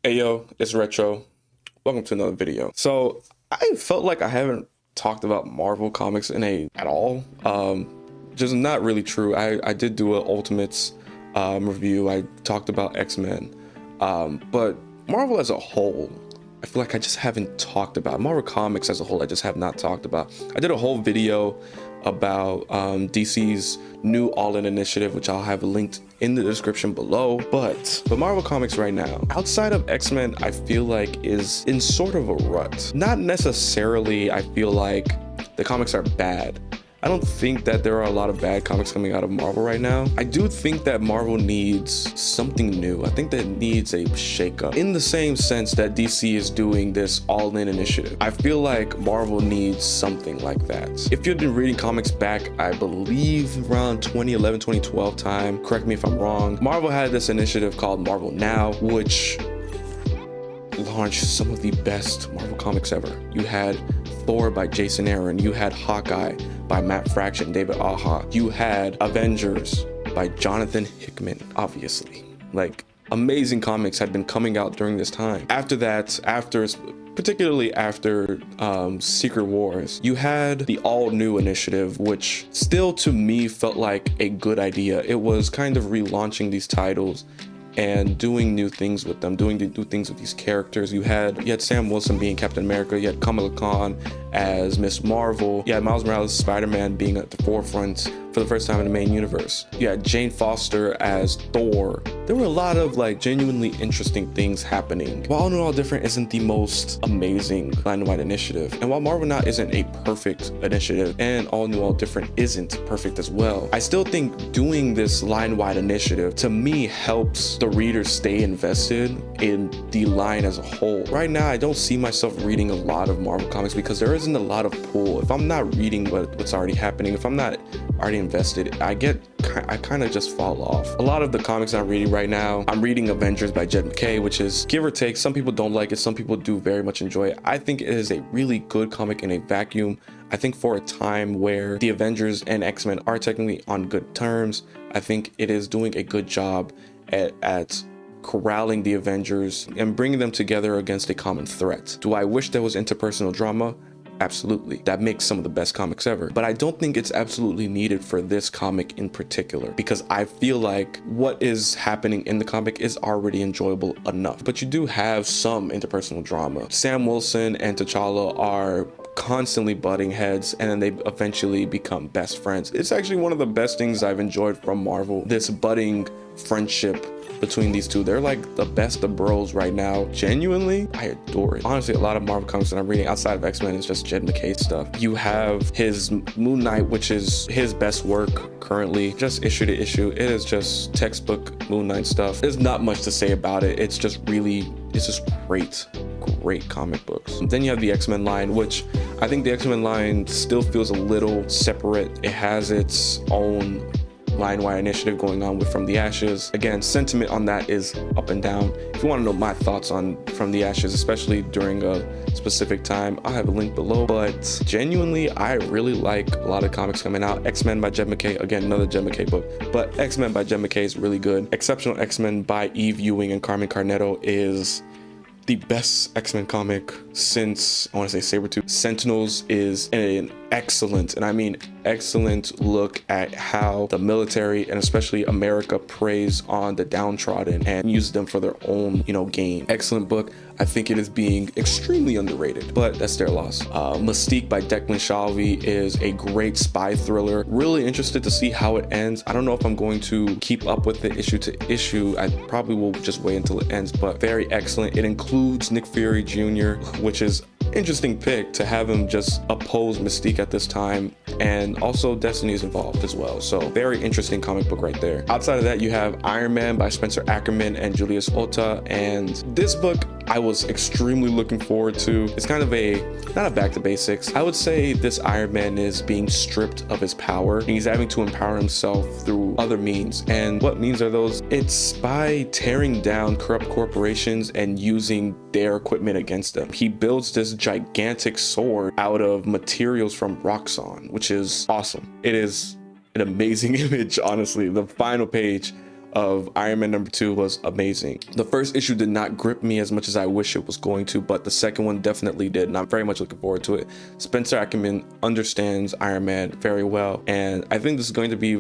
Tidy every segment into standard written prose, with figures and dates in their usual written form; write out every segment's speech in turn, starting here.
Hey yo, it's Retro. Welcome to another video. So I felt like I haven't talked about Marvel comics in a at all. Just not really true. I did do an Ultimates review. I talked about X-Men, but Marvel as a whole, I feel like I just haven't talked about Marvel comics as a whole. I just have not talked about. I did a whole video about DC's new All-In initiative, which I'll have linked in the description below. But Marvel comics right now, outside of X-Men, I feel like is in sort of a rut. Not necessarily I feel like the comics are bad. I don't think that there are a lot of bad comics coming out of Marvel right now. I do think that Marvel needs something new. I think that it needs a shakeup in the same sense that DC is doing this All-In initiative. I feel like Marvel needs something like that. If you've been reading comics back, I believe around 2011, 2012 time, correct me if I'm wrong, Marvel had this initiative called Marvel Now, which launched some of the best Marvel comics ever. You had Thor by Jason Aaron, you had Hawkeye by Matt Fraction, David Aja, you had Avengers by Jonathan Hickman, obviously. Like, amazing comics had been coming out during this time. After that, particularly after Secret Wars, you had the All New initiative, which still to me felt like a good idea. It was kind of relaunching these titles and doing new things with them, doing new things with these characters. You had Sam Wilson being Captain America, you had Kamala Khan as Miss Marvel, you had Miles Morales' Spider-Man being at the forefront for the first time in the main universe. You had Jane Foster as Thor. There were a lot of like genuinely interesting things happening. While All New All Different isn't the most amazing line-wide initiative, and while Marvel Now isn't a perfect initiative, and All New All Different isn't perfect as well, I still think doing this line-wide initiative to me helps the reader stay invested in the line as a whole. Right now, I don't see myself reading a lot of Marvel comics because there isn't a lot of pull. If I'm not reading what's already happening, if I'm not already invested, I kind of just fall off. A lot of the comics I'm reading right now, I'm reading Avengers by Jed MacKay, which is give or take. Some people don't like it, some people do very much enjoy it. I think it is a really good comic in a vacuum. I think for a time where the Avengers and X-Men are technically on good terms, I think it is doing a good job at corralling the Avengers and bringing them together against a common threat. Do I wish there was interpersonal drama? Absolutely. That makes some of the best comics ever. But I don't think it's absolutely needed for this comic in particular, because I feel like what is happening in the comic is already enjoyable enough. But you do have some interpersonal drama. Sam Wilson and T'Challa are constantly butting heads, and then they eventually become best friends. It's actually one of the best things I've enjoyed from Marvel, this budding friendship between these two. They're like the best of bros right now. Genuinely, I adore it. Honestly, a lot of Marvel comics that I'm reading outside of X-Men is just Jed MacKay stuff. You have his Moon Knight, which is his best work currently, just issue to issue. It is just textbook Moon Knight stuff. There's not much to say about it. It's just great comic books. Then you have the X-Men line, which I think the X-Men line still feels a little separate. It has its own line-wide initiative going on with From the Ashes. Again, sentiment on that is up and down. If you want to know my thoughts on From the Ashes, especially during a specific time, I'll have a link below. But genuinely, I really like a lot of comics coming out. X-Men by Jed MacKay, again, another Jed MacKay book, but X-Men by Jed MacKay is really good. Exceptional X-Men by Eve Ewing and Carmen Carnetto is the best X-Men comic since, I want to say, Sabretooth. Sentinels is an excellent, and I mean excellent, look at how the military and especially America preys on the downtrodden and uses them for their own, gain. Excellent book. I think it is being extremely underrated, but that's their loss. Mystique by Declan Shalvey is a great spy thriller. Really interested to see how it ends. I don't know if I'm going to keep up with it issue to issue. I probably will just wait until it ends, but very excellent. It includes Nick Fury Jr., which is interesting pick to have him just oppose Mystique at this time, and also Destiny is involved as well. So very interesting comic book right there. Outside of that, you have Iron Man by Spencer Ackerman and Julius Ota, and this book I was extremely looking forward to. It's kind of not a back to basics. I would say this Iron Man is being stripped of his power, and he's having to empower himself through other means. And what means are those? It's by tearing down corrupt corporations and using their equipment against them. He builds this gigantic sword out of materials from Roxxon, which is awesome. It is an amazing image, honestly. The final page of Iron Man #2 was amazing. The first issue did not grip me as much as I wish it was going to, but the second one definitely did, and I'm very much looking forward to it. Spencer Ackerman understands Iron Man very well, and I think this is going to be a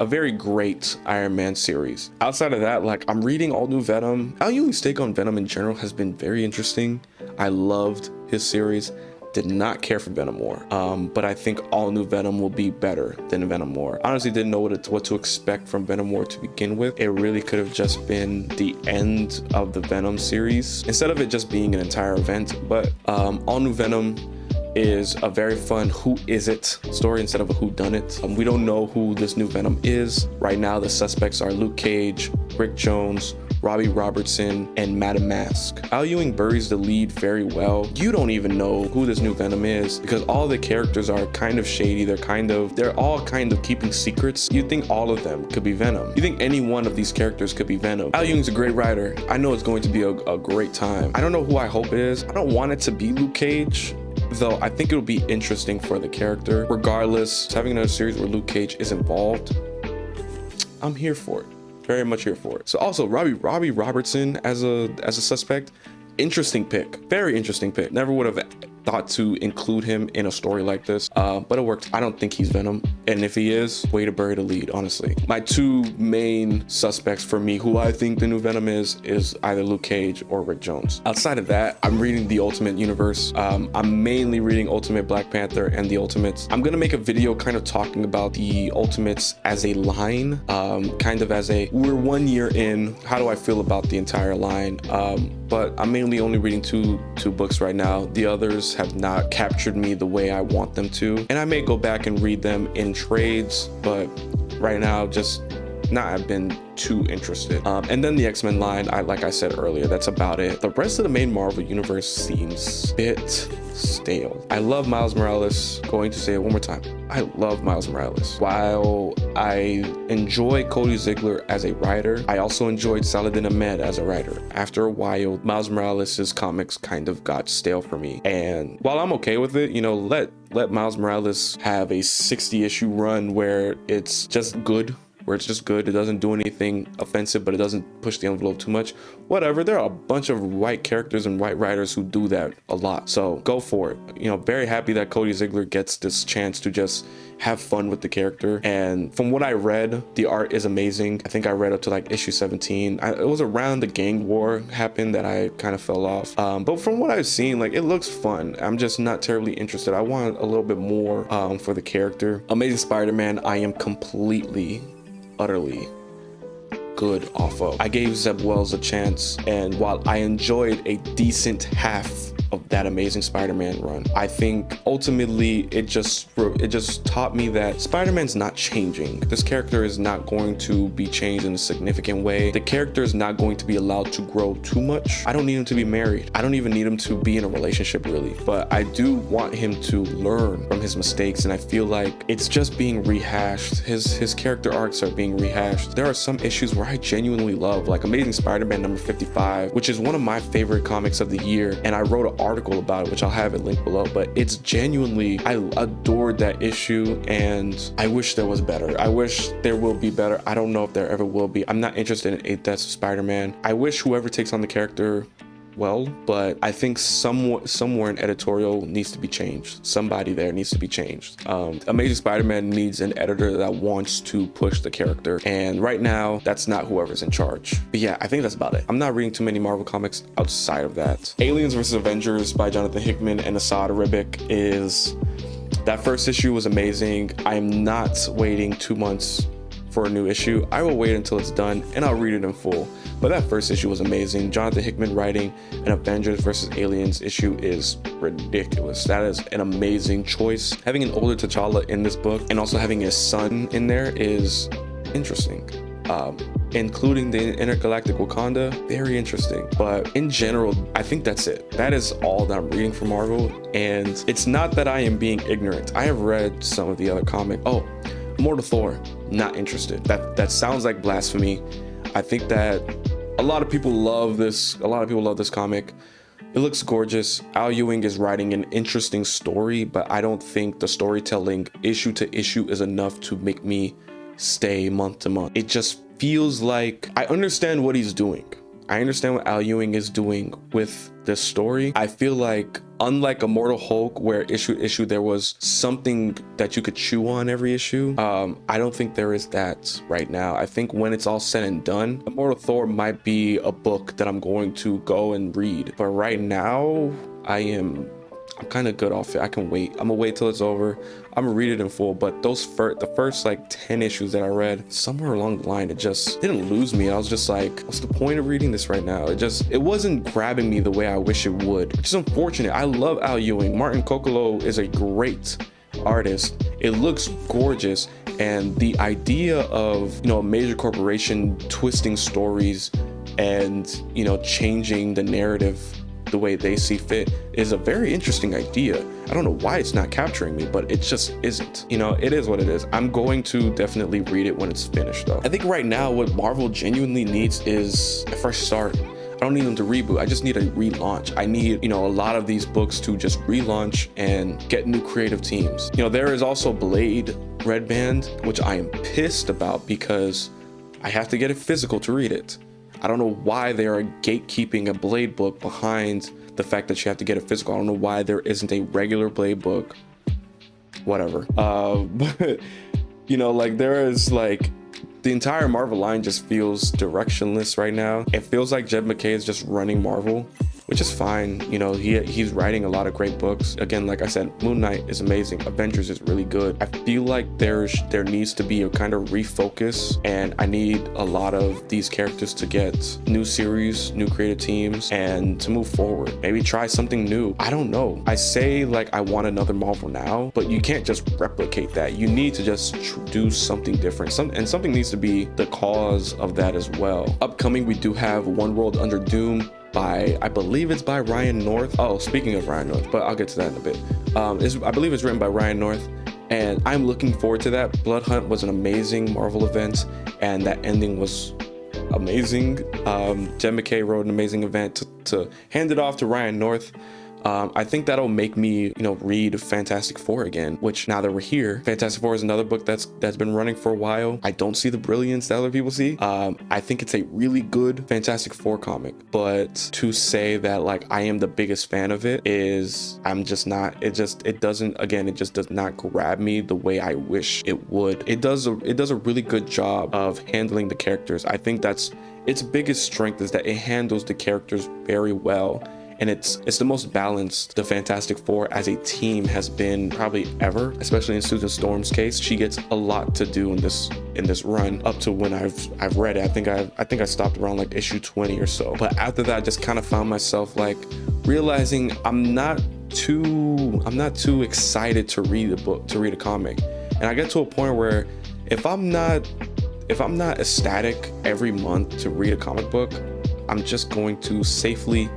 very great Iron Man series. Outside of that, like, I'm reading all new Venom. Al Ewing's take on Venom in general has been very interesting. I loved his series. Did not care for Venom War, but I think all new Venom will be better than Venom War. Honestly, didn't know what to expect from Venom War to begin with. It really could have just been the end of the Venom series instead of it just being an entire event. But all new Venom is a very fun who is it story instead of a who done it. We don't know who this new Venom is. Right now the suspects are Luke Cage, Rick Jones, Robbie Robertson, and Madam Mask. Al Ewing buries the lead very well. You don't even know who this new Venom is because all the characters are kind of shady. They're all kind of keeping secrets. You think all of them could be Venom. You think any one of these characters could be Venom. Al Ewing's a great writer. I know it's going to be a great time. I don't know who I hope it is. I don't want it to be Luke Cage, though I think it would be interesting for the character. Regardless, having another series where Luke Cage is involved, I'm here for it. Very much here for it. So also Robbie Robertson as a suspect, interesting pick, very interesting pick. Never would have thought to include him in a story like this, but it worked. I don't think he's Venom, and if he is, way to bury the lead, honestly. My two main suspects for me, who I think the new Venom is either Luke Cage or Rick Jones. Outside of that, I'm reading the Ultimate Universe. I'm mainly reading Ultimate Black Panther and the Ultimates. I'm gonna make a video kind of talking about the Ultimates as a line, kind of as a, we're 1 year in, how do I feel about the entire line? But I'm mainly only reading two books right now. The others have not captured me the way I want them to, and I may go back and read them in trades, but right now just not have been too interested. And then the X-Men line, like I said earlier, that's about it. The rest of the main Marvel universe seems a bit stale. I love Miles Morales. Going to say it one more time, I love Miles Morales. While I enjoy Cody Ziegler as a writer, I also enjoyed Saladin Ahmed as a writer. After a while, Miles Morales' comics kind of got stale for me, and while I'm okay with it, you know, let Miles Morales have a 60-issue run where it's just good. It doesn't do anything offensive, but it doesn't push the envelope too much. Whatever, there are a bunch of white characters and white writers who do that a lot, so go for it. You know, very happy that Cody Ziegler gets this chance to just have fun with the character, and from what I read, the art is amazing. I think I read up to like issue 17. It was around the gang war happened that I kind of fell off, but from what I've seen, like, it looks fun. I'm just not terribly interested. I want a little bit more for the character. Amazing Spider-Man, I am completely, utterly good off of. I gave Zeb Wells a chance, and while I enjoyed a decent half of that Amazing Spider-Man run, I think ultimately it just taught me that Spider-Man's not changing. This character is not going to be changed in a significant way. The character is not going to be allowed to grow too much. I don't need him to be married. I don't even need him to be in a relationship, really, but I do want him to learn from his mistakes, and I feel like it's just being rehashed. His character arcs are being rehashed. There are some issues where I genuinely love, like Amazing Spider-Man number 55, which is one of my favorite comics of the year, and I wrote an article about it, which I'll have it linked below, but it's genuinely, I adored that issue, and I wish there was better. I wish there will be better. I don't know if there ever will be. I'm not interested in 8 Deaths of Spider-Man. I wish whoever takes on the character well, but I think somewhere in editorial needs to be changed. Somebody there needs to be changed. Amazing Spider-Man needs an editor that wants to push the character, and right now that's not whoever's in charge. But yeah, I think that's about it. I'm not reading too many Marvel comics outside of that. Aliens vs. Avengers by Jonathan Hickman and Asad Ribic that first issue was amazing. I'm not waiting 2 months for a new issue. I will wait until it's done and I'll read it in full. But that first issue was amazing. Jonathan Hickman writing an Avengers versus Aliens issue is ridiculous. That is an amazing choice. Having an older T'Challa in this book and also having his son in there is interesting. Including the intergalactic Wakanda, very interesting. But in general, I think that's it. That is all that I'm reading from Marvel, and it's not that I am being ignorant. I have read some of the other comics. Oh, Immortal Thor, not interested. That sounds like blasphemy. I think that a lot of people love this. A lot of people love this comic. It looks gorgeous. Al Ewing is writing an interesting story, but I don't think the storytelling issue to issue is enough to make me stay month to month. It just feels like I understand what he's doing. I understand what Al Ewing is doing with this story. I feel like, unlike Immortal Hulk, where issue to issue there was something that you could chew on every issue, I don't think there is that right now. I think when it's all said and done, Immortal Thor might be a book that I'm going to go and read. But right now, I'm kind of good off it. I can wait. I'm gonna wait till it's over. I'm gonna read it in full. But the first like 10 issues that I read, somewhere along the line, it just didn't lose me. I was just like, what's the point of reading this right now? It wasn't grabbing me the way I wish it would, which is unfortunate. I love Al Ewing. Martin Kokolo is a great artist. It looks gorgeous. And the idea of, a major corporation twisting stories and, changing the narrative the way they see fit is a very interesting idea. I don't know why it's not capturing me, but it just isn't. It is what it is. I'm going to definitely read it when it's finished though. I think right now what Marvel genuinely needs is a fresh start. I don't need them to reboot. I just need a relaunch. I need, a lot of these books to just relaunch and get new creative teams. There is also Blade Red Band, which I am pissed about because I have to get it physical to read it. I don't know why they are gatekeeping a Blade book behind the fact that you have to get it physical. I don't know why there isn't a regular Blade book. Whatever. But, there is the entire Marvel line just feels directionless right now. It feels like Jed MacKay is just running Marvel, which is fine. He's writing a lot of great books. Again, like I said, Moon Knight is amazing. Avengers is really good. I feel like there needs to be a kind of refocus, and I need a lot of these characters to get new series, new creative teams, and to move forward. Maybe try something new. I don't know. I say I want another Marvel now, but you can't just replicate that. You need to just do something different. And something needs to be the cause of that as well. Upcoming, we do have One World Under Doom, I believe it's by Ryan North. Oh, speaking of Ryan North, but I'll get to that in a bit. I believe it's written by Ryan North, and I'm looking forward to that. Blood Hunt was an amazing Marvel event, and that ending was amazing. Jed MacKay wrote an amazing event to hand it off to Ryan North. I think that'll make me, read Fantastic Four again, which now that we're here, Fantastic Four is another book that's been running for a while. I don't see the brilliance that other people see. I think it's a really good Fantastic Four comic, but to say that I am the biggest fan of it is, I'm just not. It just does not grab me the way I wish it would. It does a really good job of handling the characters. I think that's its biggest strength, is that it handles the characters very well. And it's the most balanced the Fantastic Four as a team has been probably ever, especially in Susan Storm's case. She gets a lot to do in this run up to when I've read it. I think I stopped around issue 20 or so. But after that, I just kind of found myself realizing I'm not too excited to read a comic. And I get to a point where if I'm not ecstatic every month to read a comic book, I'm just going to safely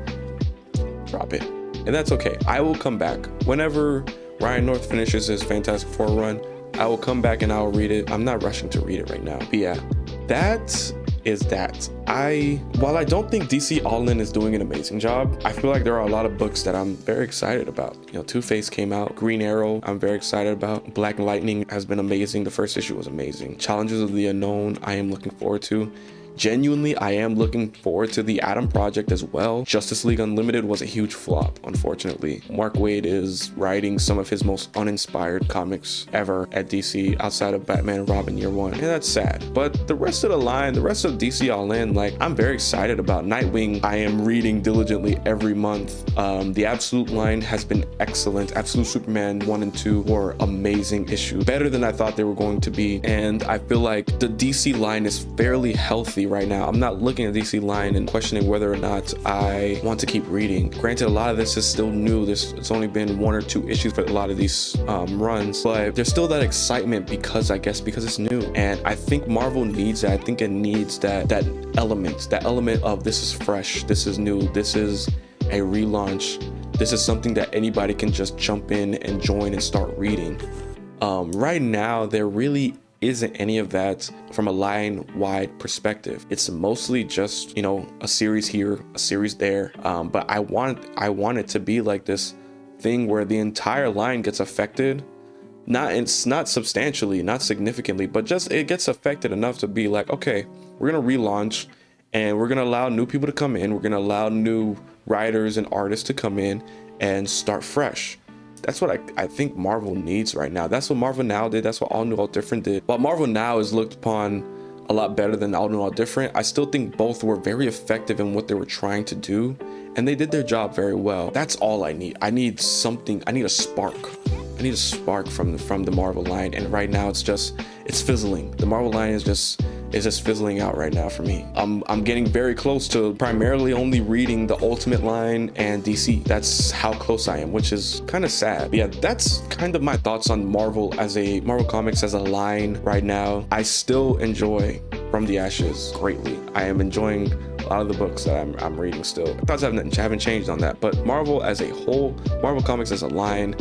drop it, and that's okay. I will come back whenever Ryan North finishes his Fantastic Four run. I will come back and I will read it. I'm not rushing to read it right now. But yeah, that is that. While I don't think DC All In is doing an amazing job, I feel like there are a lot of books that I'm very excited about. Two-Face came out, Green Arrow I'm very excited about, Black Lightning has been amazing. The first issue was amazing. Challenges of the Unknown I am looking forward to. Genuinely, I am looking forward to the Atom Project as well. Justice League Unlimited was a huge flop, unfortunately. Mark Waid is writing some of his most uninspired comics ever at DC outside of Batman and Robin Year One, and that's sad. But the rest of the line, the rest of DC All In, I'm very excited about. Nightwing, I am reading diligently every month. The Absolute line has been excellent. Absolute Superman 1 and 2 were amazing issues, better than I thought they were going to be, and I feel like the DC line is fairly healthy right now. I'm not looking at DC line and questioning whether or not I want to keep reading. Granted, a lot of this is still new. It's only been 1 or 2 issues for a lot of these runs, but there's still that excitement because it's new. And I think Marvel needs that. I think it needs that element of this is fresh, this is new, this is a relaunch, this is something that anybody can just jump in and join and start reading. Right now, there really isn't any of that from a line-wide perspective. It's mostly just, a series here, a series there. But I want it to be like this thing where the entire line gets affected, it's not substantially, not significantly, but just it gets affected enough to be like, okay, we're gonna relaunch and we're gonna allow new people to come in. We're gonna allow new writers and artists to come in and start fresh. That's what I think Marvel needs right now. That's what Marvel Now did. That's what All New All Different did. While Marvel Now is looked upon a lot better than All New All Different, I still think both were very effective in what they were trying to do, and they did their job very well. That's all I need. I need something. I need a spark. I need a spark from the Marvel line, and right now it's fizzling. The Marvel line is just fizzling out right now for me. I'm getting very close to primarily only reading the Ultimate line and DC. That's how close I am, which is kind of sad. But yeah, that's kind of my thoughts on Marvel Comics as a line right now. I still enjoy From the Ashes greatly. I am enjoying a lot of the books that I'm reading still. Thoughts haven't changed on that, but Marvel as a whole, Marvel Comics as a line,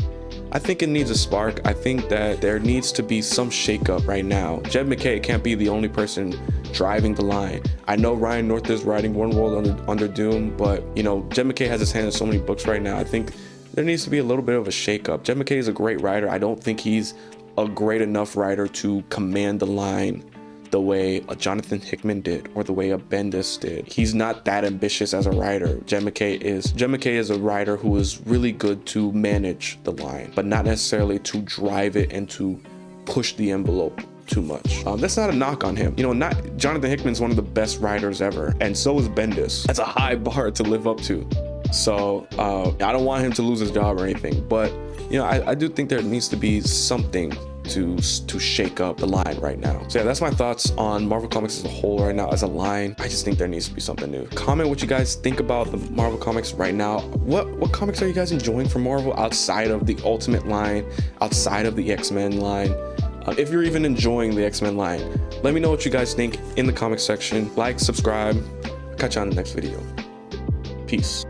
I think it needs a spark. I think that there needs to be some shakeup right now. Jed MacKay can't be the only person driving the line. I know Ryan North is writing One World Under Doom, but you know, Jed MacKay has his hand in so many books right now. I think there needs to be a little bit of a shakeup. Jed MacKay is a great writer. I don't think he's a great enough writer to command the line the way a Jonathan Hickman did or the way a Bendis did. He's not that ambitious as a writer. Jed MacKay is a writer who is really good to manage the line, but not necessarily to drive it and to push the envelope too much. That's not a knock on him. You know, not Jonathan Hickman's one of the best writers ever, and so is Bendis. That's a high bar to live up to. So I don't want him to lose his job or anything, but you know, I do think there needs to be something to shake up the line right now. So yeah, that's my thoughts on Marvel Comics as a whole right now as a line. I just think there needs to be something new. Comment what you guys think about the Marvel Comics right now. What comics are you guys enjoying from Marvel outside of the Ultimate line, outside of the X-Men line? If you're even enjoying the X-Men line, let me know what you guys think in the comment section. Like, subscribe. Catch you on the next video. Peace.